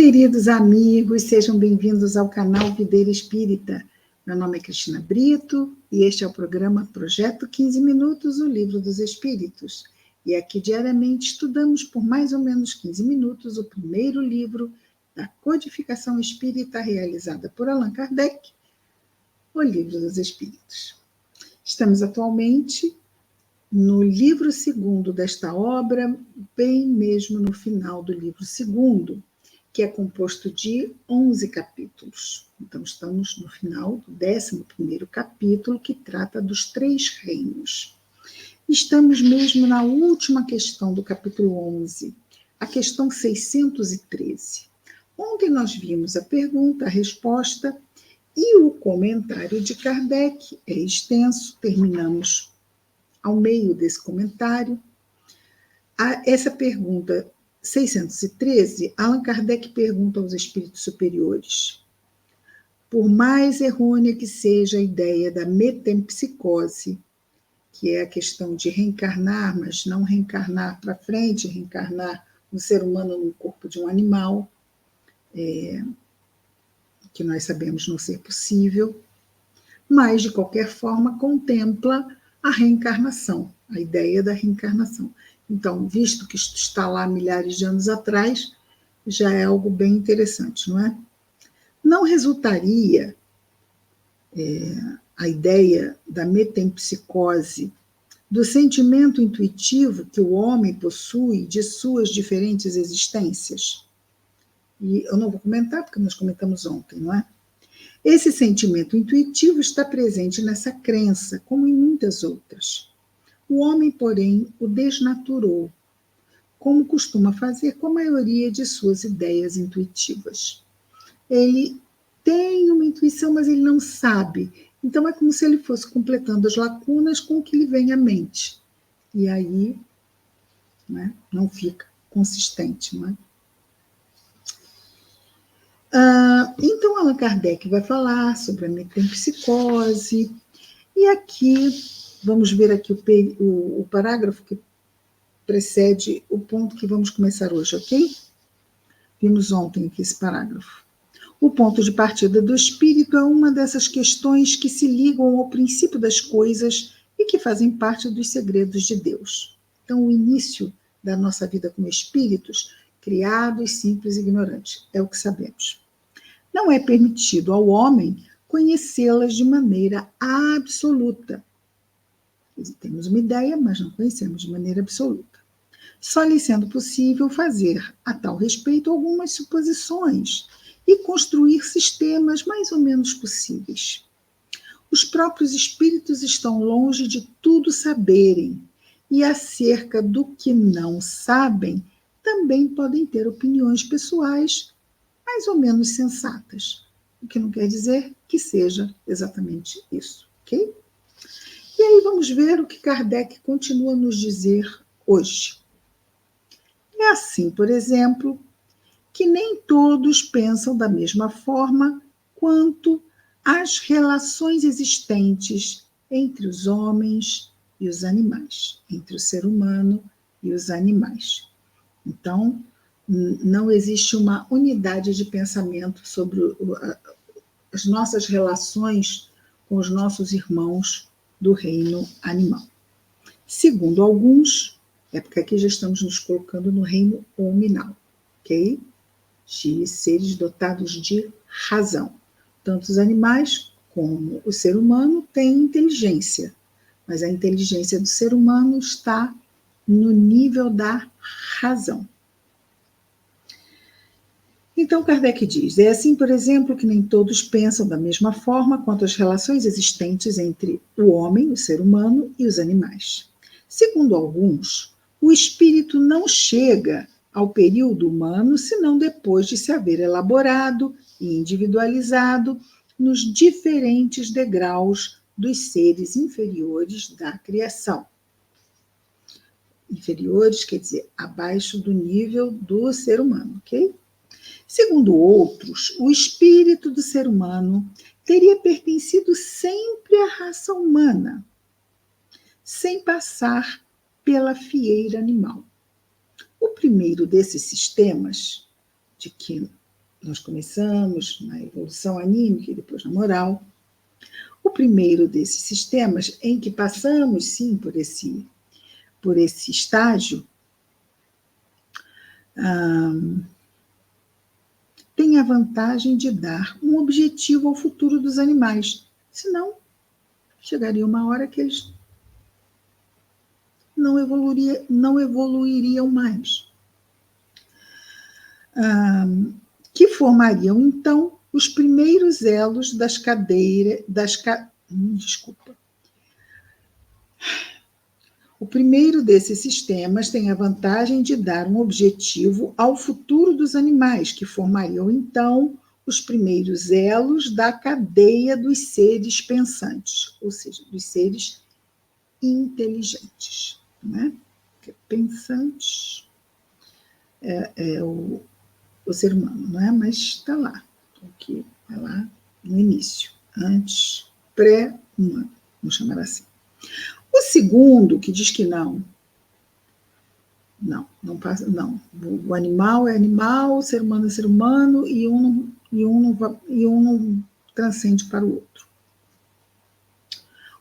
Queridos amigos, sejam bem-vindos ao canal Videira Espírita. Meu nome é Cristina Brito e este é o programa Projeto 15 Minutos, o Livro dos Espíritos. E aqui diariamente estudamos por mais ou menos 15 minutos o primeiro livro da codificação espírita realizada por Allan Kardec, o Livro dos Espíritos. Estamos atualmente no livro segundo desta obra, bem mesmo no final do livro segundo, que é composto de 11 capítulos. Então, estamos no final do 11º capítulo, que trata dos 3 reinos. Estamos mesmo na última questão do capítulo 11, a questão 613. Ontem nós vimos a pergunta, a resposta e o comentário de Kardec. É extenso, terminamos ao meio desse comentário. Essa pergunta 613, Allan Kardec pergunta aos espíritos superiores: por mais errônea que seja a ideia da metempsicose, que é a questão de reencarnar, mas não reencarnar para frente, reencarnar um ser humano no corpo de um animal, que nós sabemos não ser possível, mas, de qualquer forma, contempla a reencarnação, a ideia da reencarnação. Então, visto que isto está lá milhares de anos atrás, já é algo bem interessante, não é? Não resultaria a ideia da metempsicose do sentimento intuitivo que o homem possui de suas diferentes existências? E eu não vou comentar, porque nós comentamos ontem, não é? Esse sentimento intuitivo está presente nessa crença, como em muitas outras. O homem, porém, o desnaturou, como costuma fazer com a maioria de suas ideias intuitivas. Ele tem uma intuição, mas ele não sabe. Então, é como se ele fosse completando as lacunas com o que lhe vem à mente. E aí, né, não fica consistente, não é? Então, Allan Kardec vai falar sobre a metempsicose. E aqui, vamos ver aqui o parágrafo que precede o ponto que vamos começar hoje, ok? Vimos ontem aqui esse parágrafo. O ponto de partida do espírito é uma dessas questões que se ligam ao princípio das coisas e que fazem parte dos segredos de Deus. Então, o início da nossa vida como espíritos, criados, simples e ignorantes, é o que sabemos. Não é permitido ao homem conhecê-las de maneira absoluta. Temos uma ideia, mas não conhecemos de maneira absoluta. Só lhe sendo possível fazer, a tal respeito, algumas suposições e construir sistemas mais ou menos possíveis. Os próprios espíritos estão longe de tudo saberem, e acerca do que não sabem, também podem ter opiniões pessoais mais ou menos sensatas, o que não quer dizer que seja exatamente isso, ok? E aí vamos ver o que Kardec continua a nos dizer hoje. É assim, por exemplo, que nem todos pensam da mesma forma quanto às relações existentes entre os homens e os animais, entre o ser humano e os animais. Então, não existe uma unidade de pensamento sobre as nossas relações com os nossos irmãos do reino animal. Segundo alguns, é porque aqui já estamos nos colocando no reino hominal, ok? De seres dotados de razão. Tanto os animais como o ser humano têm inteligência, mas a inteligência do ser humano está no nível da razão. Então, Kardec diz, é assim, por exemplo, que nem todos pensam da mesma forma quanto às relações existentes entre o homem, o ser humano, e os animais. Segundo alguns, o espírito não chega ao período humano senão depois de se haver elaborado e individualizado nos diferentes degraus dos seres inferiores da criação. Inferiores quer dizer abaixo do nível do ser humano, ok? Segundo outros, o espírito do ser humano teria pertencido sempre à raça humana, sem passar pela fieira animal. O primeiro desses sistemas, de que nós começamos na evolução anímica e depois na moral. O primeiro desses sistemas, em que passamos, sim, por esse estágio, tem a vantagem de dar um objetivo ao futuro dos animais. Senão, chegaria uma hora que eles não evoluiriam mais. Que formariam, então, os primeiros elos das cadeiras. O primeiro desses sistemas tem a vantagem de dar um objetivo ao futuro dos animais, que formariam, então, os primeiros elos da cadeia dos seres pensantes, ou seja, dos seres inteligentes. Né? Porque pensantes é o ser humano, não é? Mas está lá, aqui, é lá no início, antes, pré-humano, vamos chamar assim. O segundo, que diz que não passa, não. O animal é animal, o ser humano é ser humano, e um não transcende para o outro.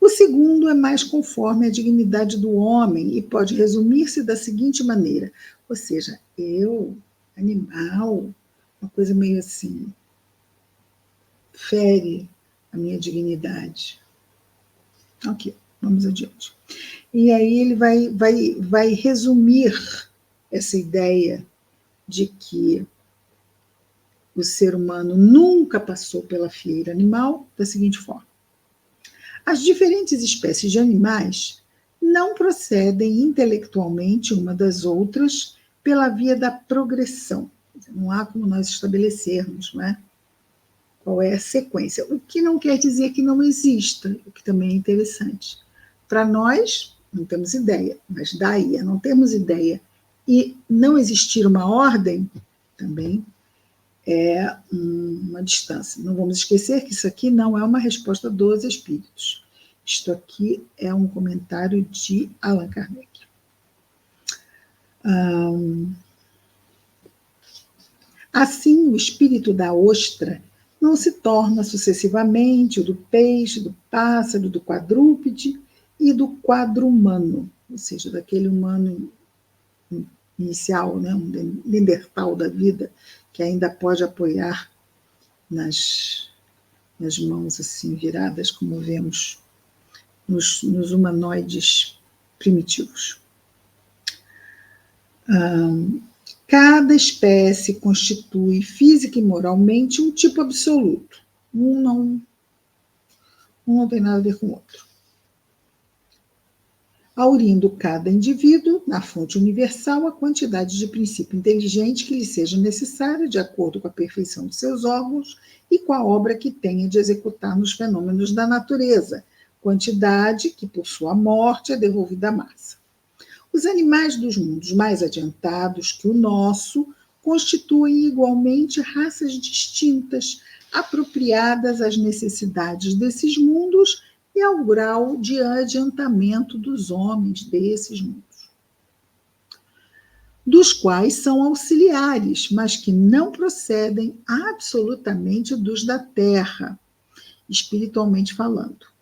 O segundo é mais conforme a dignidade do homem e pode resumir-se da seguinte maneira, ou seja, eu, animal, uma coisa meio assim, fere a minha dignidade. Ok, vamos adiante. E aí ele vai resumir essa ideia de que o ser humano nunca passou pela fieira animal da seguinte forma. As diferentes espécies de animais não procedem intelectualmente uma das outras pela via da progressão. Não há como nós estabelecermos, não é? Qual é a sequência. O que não quer dizer que não exista, o que também é interessante. Para nós, não temos ideia, mas daí a não termos ideia e não existir uma ordem, também é uma distância. Não vamos esquecer que isso aqui não é uma resposta dos espíritos. Isto aqui é um comentário de Allan Kardec. Assim, o espírito da ostra não se torna sucessivamente o do peixe, do pássaro, do quadrúpede e do quadrumano, ou seja, daquele humano inicial, né, um neandertal da vida, que ainda pode apoiar nas mãos assim viradas, como vemos nos humanoides primitivos. Cada espécie constitui física e moralmente um tipo absoluto. Um não tem nada a ver com o outro. Aurindo cada indivíduo, na fonte universal, a quantidade de princípio inteligente que lhe seja necessária, de acordo com a perfeição de seus órgãos e com a obra que tenha de executar nos fenômenos da natureza, quantidade que, por sua morte, é devolvida à massa. Os animais dos mundos mais adiantados que o nosso constituem igualmente raças distintas, apropriadas às necessidades desses mundos e ao grau de adiantamento dos homens desses mundos, dos quais são auxiliares, mas que não procedem absolutamente dos da terra, espiritualmente falando.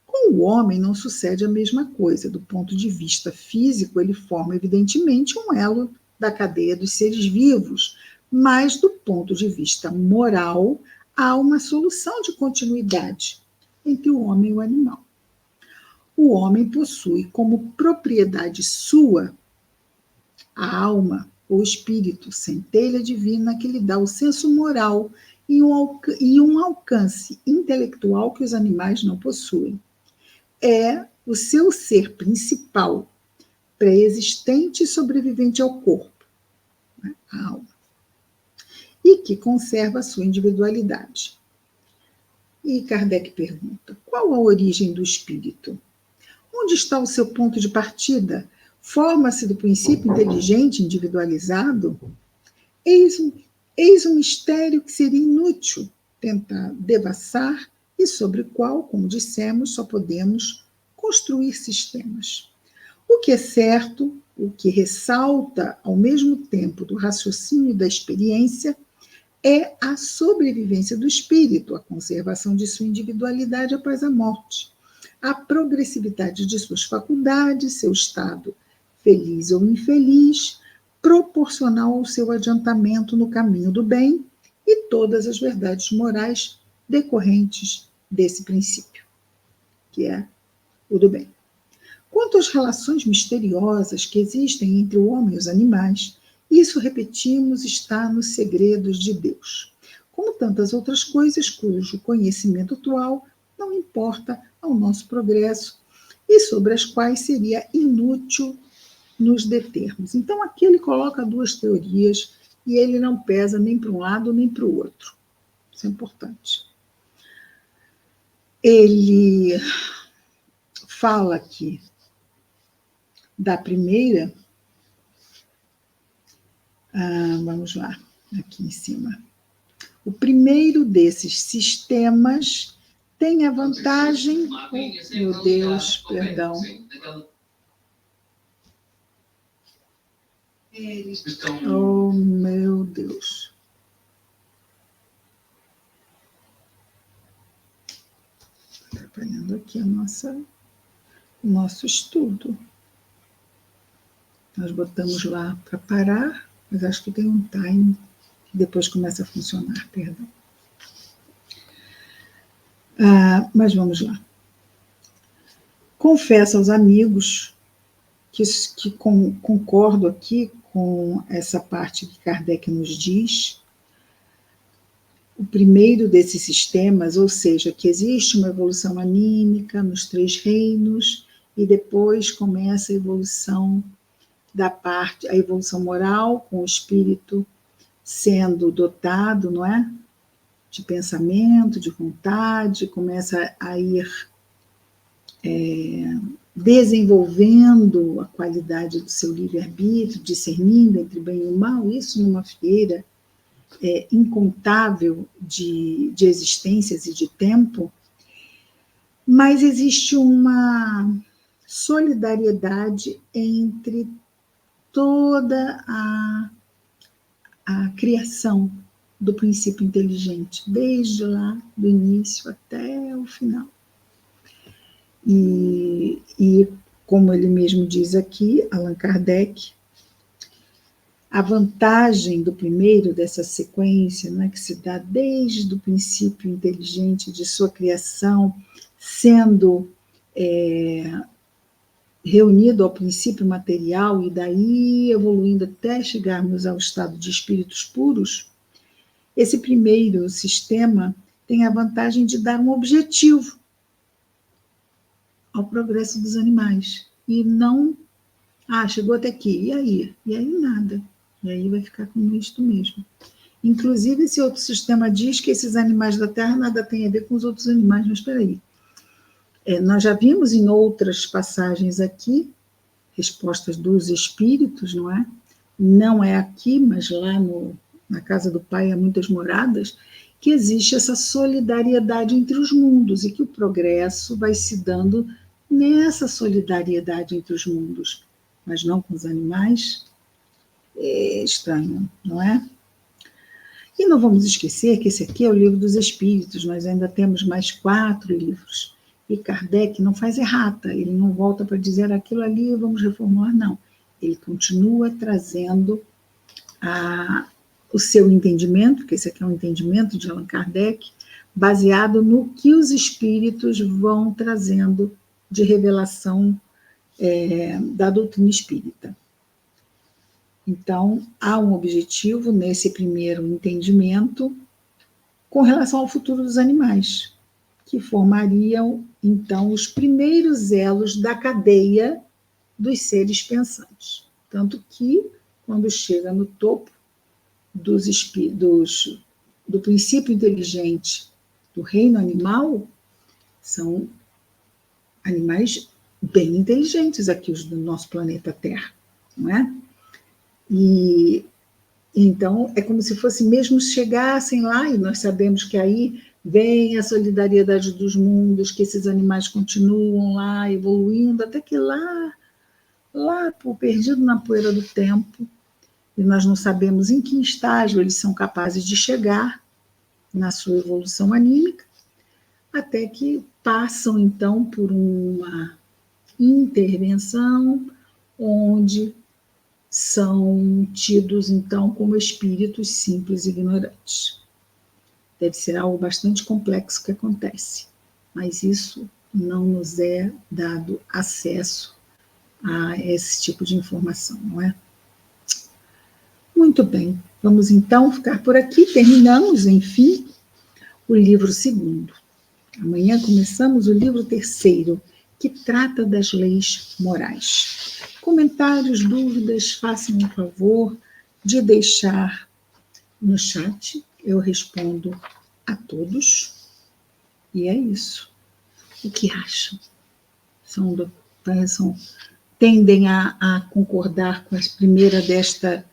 Com o homem não sucede a mesma coisa. Do ponto de vista físico, ele forma evidentemente um elo da cadeia dos seres vivos, mas do ponto de vista moral, há uma solução de continuidade entre o homem e o animal. O homem possui como propriedade sua a alma, ou espírito, centelha divina que lhe dá o senso moral e um alcance intelectual que os animais não possuem. É o seu ser principal, pré-existente e sobrevivente ao corpo, né, a alma, e que conserva a sua individualidade. E Kardec pergunta: qual a origem do espírito? Onde está o seu ponto de partida? Forma-se do princípio inteligente individualizado? Eis um mistério que seria inútil tentar devassar e sobre o qual, como dissemos, só podemos construir sistemas. O que é certo, o que ressalta ao mesmo tempo do raciocínio e da experiência, é a sobrevivência do espírito, a conservação de sua individualidade após a morte, a progressividade de suas faculdades, seu estado feliz ou infeliz, proporcional ao seu adiantamento no caminho do bem e todas as verdades morais decorrentes desse princípio, que é o do bem. Quanto às relações misteriosas que existem entre o homem e os animais, isso, repetimos, está nos segredos de Deus, como tantas outras coisas cujo conhecimento atual não importa ao nosso progresso e sobre as quais seria inútil nos determos. Então, aqui ele coloca duas teorias e ele não pesa nem para um lado nem para o outro. Isso é importante. Ele fala aqui da primeira, vamos lá, aqui em cima. O primeiro desses sistemas tem a vantagem... Oh, meu Deus, perdão. Oh, meu Deus. Atrapalhando aqui o nosso estudo. Nós botamos lá para parar, mas acho que tem um time que depois começa a funcionar, perdão. Mas vamos lá. Confesso aos amigos que concordo aqui com essa parte que Kardec nos diz. O primeiro desses sistemas, ou seja, que existe uma evolução anímica nos 3 reinos e depois começa a evolução a evolução moral, com o espírito sendo dotado, não é? De pensamento, de vontade, começa a ir desenvolvendo a qualidade do seu livre-arbítrio, discernindo entre bem e o mal, isso numa feira incontável de existências e de tempo, mas existe uma solidariedade entre toda a criação do princípio inteligente, desde lá do início até o final. E como ele mesmo diz aqui, Allan Kardec, a vantagem do primeiro dessa sequência, né, que se dá desde o princípio inteligente de sua criação, sendo reunido ao princípio material e daí evoluindo até chegarmos ao estado de espíritos puros, esse primeiro sistema tem a vantagem de dar um objetivo ao progresso dos animais. E não, chegou até aqui, e aí? E aí nada. E aí vai ficar com isto mesmo. Inclusive, esse outro sistema diz que esses animais da Terra nada tem a ver com os outros animais, mas espera aí. Nós já vimos em outras passagens aqui, respostas dos espíritos, não é? Não é aqui, mas lá na casa do Pai há muitas moradas, que existe essa solidariedade entre os mundos e que o progresso vai se dando nessa solidariedade entre os mundos, mas não com os animais. É estranho, não é? E não vamos esquecer que esse aqui é o Livro dos Espíritos, nós ainda temos mais 4 livros. E Kardec não faz errata, ele não volta para dizer aquilo ali, vamos reformular, não. Ele continua trazendo o seu entendimento, que esse aqui é um entendimento de Allan Kardec, baseado no que os espíritos vão trazendo de revelação da doutrina espírita. Então, há um objetivo nesse primeiro entendimento com relação ao futuro dos animais, que formariam, então, os primeiros elos da cadeia dos seres pensantes. Tanto que, quando chega no topo do princípio inteligente do reino animal, são animais bem inteligentes aqui, os do nosso planeta Terra, não é? E então é como se fosse mesmo chegassem lá, e nós sabemos que aí vem a solidariedade dos mundos, que esses animais continuam lá evoluindo, até que lá perdido na poeira do tempo, e nós não sabemos em que estágio eles são capazes de chegar na sua evolução anímica, até que passam, então, por uma intervenção, onde são tidos, então, como espíritos simples e ignorantes. Deve ser algo bastante complexo que acontece, mas isso não nos é dado acesso a esse tipo de informação, não é? Muito bem, vamos então ficar por aqui. Terminamos, enfim, o livro segundo. Amanhã começamos o livro terceiro, que trata das leis morais. Comentários, dúvidas, façam o favor de deixar no chat, eu respondo a todos. E é isso. O que acham? Tendem a concordar com a primeira desta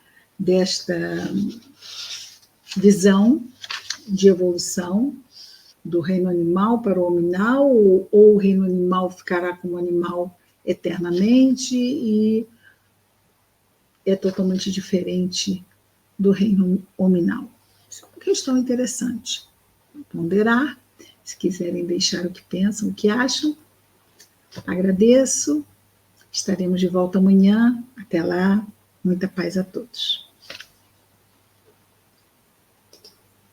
visão de evolução do reino animal para o hominal, ou o reino animal ficará como animal eternamente e é totalmente diferente do reino hominal. Isso é uma questão interessante. Ponderar, se quiserem deixar o que pensam, o que acham. Agradeço. Estaremos de volta amanhã. Até lá, muita paz a todos.